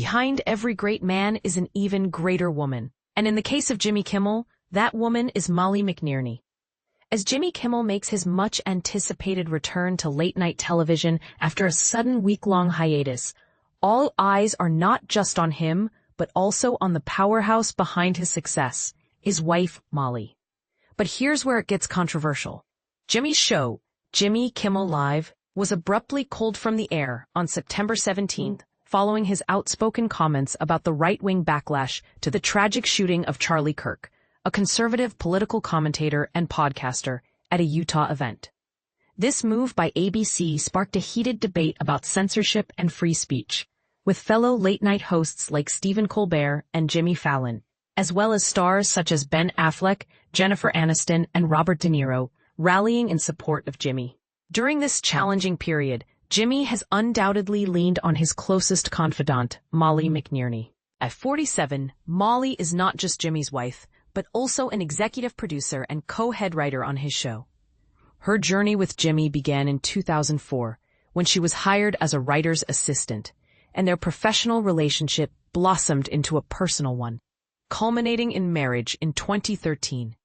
behind every great man is an even greater woman. And in the case of Jimmy Kimmel, that woman is Molly McNearney. As Jimmy Kimmel makes his much-anticipated return to late-night television after a sudden week-long hiatus, all eyes are not just on him, but also on the powerhouse behind his success, his wife, Molly. But here's where it gets controversial. Jimmy's show, Jimmy Kimmel Live, was abruptly culled from the air on September 17th, following his outspoken comments about the right-wing backlash to the tragic shooting of Charlie Kirk, a conservative political commentator and podcaster, at a Utah event. This move by ABC sparked a heated debate about censorship and free speech, with fellow late-night hosts like Stephen Colbert and Jimmy Fallon, as well as stars such as Ben Affleck, Jennifer Aniston, and Robert De Niro, rallying in support of Jimmy. During this challenging period, Jimmy has undoubtedly leaned on his closest confidant, Molly McNearney. At 47, Molly is not just Jimmy's wife, but also an executive producer and co-head writer on his show. Her journey with Jimmy began in 2004, when she was hired as a writer's assistant, and their professional relationship blossomed into a personal one, culminating in marriage in 2013.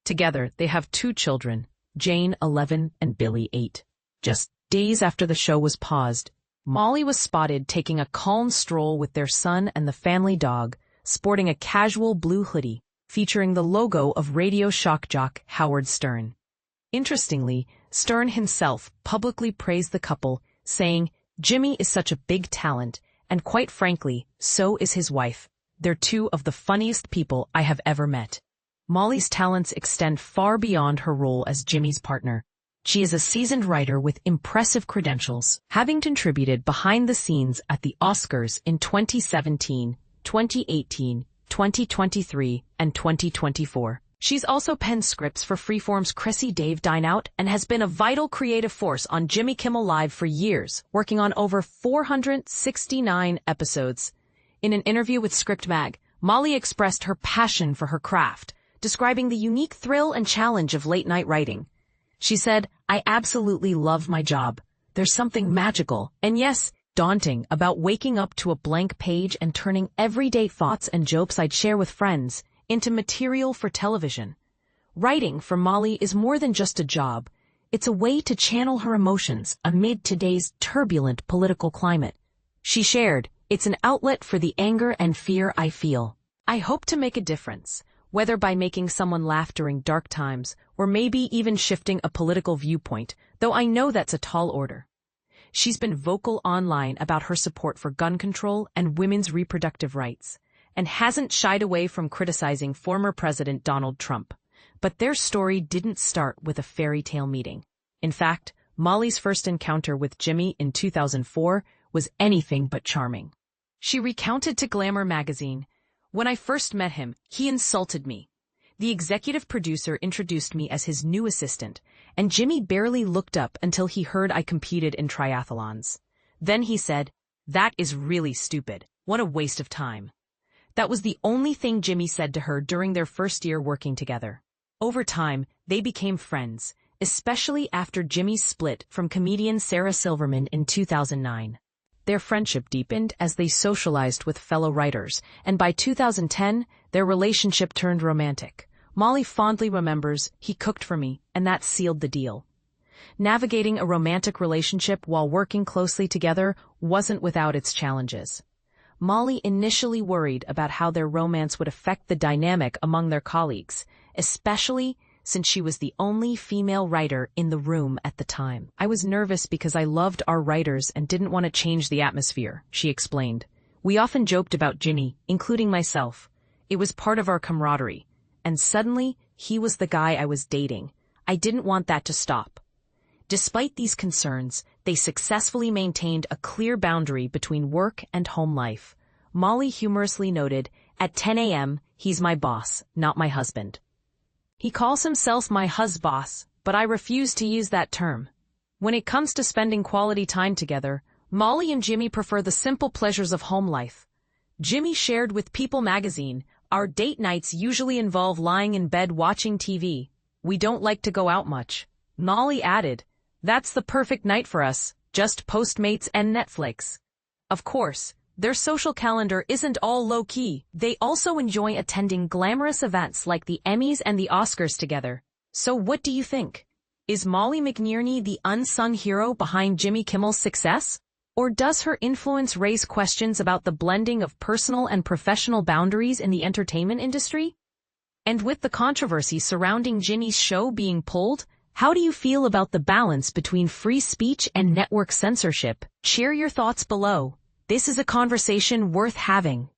Together, they have 2 children, Jane, 11, and Billy, 8. Just days after the show was paused, Molly was spotted taking a calm stroll with their son and the family dog, sporting a casual blue hoodie featuring the logo of radio shock jock Howard Stern. Interestingly, Stern himself publicly praised the couple, saying, "Jimmy is such a big talent, and quite frankly, so is his wife. They're 2 of the funniest people I have ever met." Molly's talents extend far beyond her role as Jimmy's partner. She is a seasoned writer with impressive credentials, having contributed behind the scenes at the Oscars in 2017, 2018, 2023, and 2024. She's also penned scripts for Freeform's Chrissy Dave Dine Out and has been a vital creative force on Jimmy Kimmel Live for years, working on over 469 episodes. In an interview with Script Mag, Molly expressed her passion for her craft, describing the unique thrill and challenge of late-night writing. She said, "I absolutely love my job. There's something magical, and yes, daunting, about waking up to a blank page and turning everyday thoughts and jokes I'd share with friends into material for television." Writing for Molly is more than just a job. It's a way to channel her emotions amid today's turbulent political climate. She shared, "It's an outlet for the anger and fear I feel. I hope to make a difference, whether by making someone laugh during dark times or maybe even shifting a political viewpoint, though I know that's a tall order." She's been vocal online about her support for gun control and women's reproductive rights, and hasn't shied away from criticizing former President Donald Trump. But their story didn't start with a fairy tale meeting. In fact, Molly's first encounter with Jimmy in 2004 was anything but charming. She recounted to Glamour magazine, "When I first met him, he insulted me. The executive producer introduced me as his new assistant, and Jimmy barely looked up until he heard I competed in triathlons. Then he said, 'That is really stupid. What a waste of time.' That was the only thing Jimmy said to her during their first year working together. Over time, they became friends, especially after Jimmy's split from comedian Sarah Silverman in 2009. Their friendship deepened as they socialized with fellow writers, and by 2010, their relationship turned romantic. Molly fondly remembers, "He cooked for me, and that sealed the deal." Navigating a romantic relationship while working closely together wasn't without its challenges. Molly initially worried about how their romance would affect the dynamic among their colleagues, especially since she was the only female writer in the room at the time. "I was nervous because I loved our writers and didn't want to change the atmosphere," she explained. "We often joked about Jimmy, including myself. It was part of our camaraderie. And suddenly, he was the guy I was dating. I didn't want that to stop." Despite these concerns, they successfully maintained a clear boundary between work and home life. Molly humorously noted, "At 10 a.m., he's my boss, not my husband. He calls himself my husboss, but I refuse to use that term." When it comes to spending quality time together, Molly and Jimmy prefer the simple pleasures of home life. Jimmy shared with People magazine, "Our date nights usually involve lying in bed watching TV. We don't like to go out much." Molly added, "That's the perfect night for us, just Postmates and Netflix." Of course, their social calendar isn't all low-key. They also enjoy attending glamorous events like the Emmys and the Oscars together. So what do you think? Is Molly McNearney the unsung hero behind Jimmy Kimmel's success? Or does her influence raise questions about the blending of personal and professional boundaries in the entertainment industry? And with the controversy surrounding Jimmy's show being pulled, how do you feel about the balance between free speech and network censorship? Share your thoughts below. This is a conversation worth having.